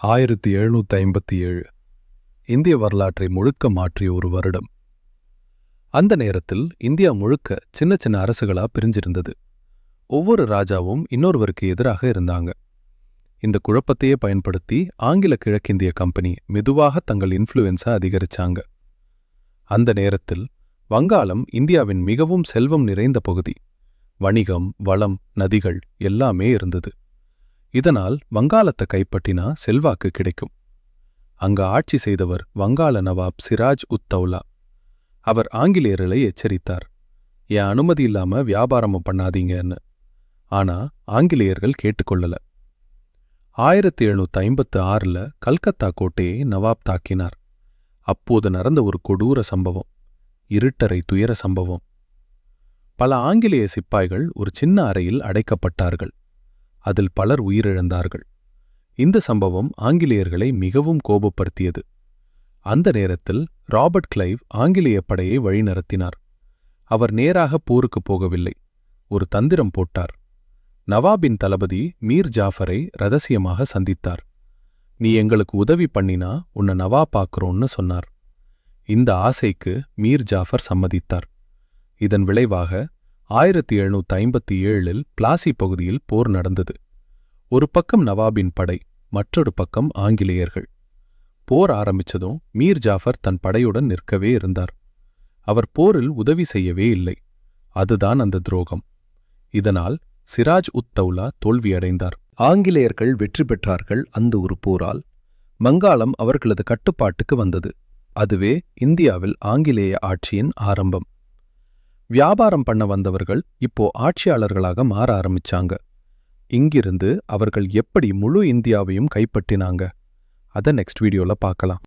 1757 இந்திய வரலாற்றை முழுக்க மாற்றிய ஒரு வருடம். அந்த நேரத்தில் இந்தியா முழுக்க சின்ன சின்ன அரசுகளா பிரிஞ்சிருந்தது. ஒவ்வொரு ராஜாவும் இன்னொருவருக்கு எதிராக இருந்தாங்க. இந்த குழப்பத்தையே பயன்படுத்தி ஆங்கில கிழக்கிந்திய கம்பெனி மெதுவாக தங்கள் இன்ஃப்ளூயன்ஸை அதிகரிச்சாங்க. அந்த நேரத்தில் வங்காளம் இந்தியாவின் மிகவும் செல்வம் நிறைந்த பகுதி. வணிகம், வளம், நதிகள் எல்லாமே இருந்தது. இதனால் வங்காளத்தை கைப்பற்றினா செல்வாக்கு கிடைக்கும். அங்க ஆட்சி செய்தவர் வங்காள நவாப் சிராஜ் உத்தௌலா. அவர் ஆங்கிலேயர்களை எச்சரித்தார், என் அனுமதி இல்லாம வியாபாரமும் பண்ணாதீங்கன்னு. ஆனா ஆங்கிலேயர்கள் கேட்டுக்கொள்ளல. 1756 கல்கத்தா கோட்டையை நவாப் தாக்கினார். அப்போது நடந்த ஒரு கொடூர சம்பவம், இருட்டறை துயர சம்பவம். பல ஆங்கிலேய சிப்பாய்கள் ஒரு சின்ன அறையில் அடைக்கப்பட்டார்கள். அதில் பலர் உயிரிழந்தார்கள். இந்த சம்பவம் ஆங்கிலேயர்களை மிகவும் கோபப்படுத்தியது. அந்த நேரத்தில் ராபர்ட் கிளைவ் ஆங்கிலேய படையை வழிநடத்தினார். அவர் நேராக போருக்கு போகவில்லை, ஒரு தந்திரம் போட்டார். நவாபின் தளபதி மீர் ஜாஃபரை ரகசியமாக சந்தித்தார். நீ எங்களுக்கு உதவி பண்ணினா உன்னை நவாபாக்குறோன்னு சொன்னார். இந்த ஆசைக்கு மீர் ஜாஃபர் சம்மதித்தார். இதன் விளைவாக 1757 பிளாசி பகுதியில் போர் நடந்தது. ஒரு பக்கம் நவாபின் படை, மற்றொரு பக்கம் ஆங்கிலேயர்கள். போர் ஆரம்பிச்சதும் மீர் ஜாஃபர் தன் படையுடன் நிற்கவே இருந்தார். அவர் போரில் உதவி செய்யவே இல்லை. அதுதான் அந்த துரோகம். இதனால் சிராஜ் உத்தௌலா தோல்வியடைந்தார். ஆங்கிலேயர்கள் வெற்றி பெற்றார்கள். அந்த ஒரு போரால் வங்காளம் அவர்களது கட்டுப்பாட்டுக்கு வந்தது. அதுவே இந்தியாவில் ஆங்கிலேய ஆட்சியின் ஆரம்பம். வியாபாரம் பண்ண வந்தவர்கள் இப்போ ஆட்சியாளர்களாக மாற ஆரம்பிச்சாங்க. இங்கிருந்து அவர்கள் எப்படி முழு இந்தியாவையும் கைப்பற்றினாங்க, அதை நெக்ஸ்ட் வீடியோல பார்க்கலாம்.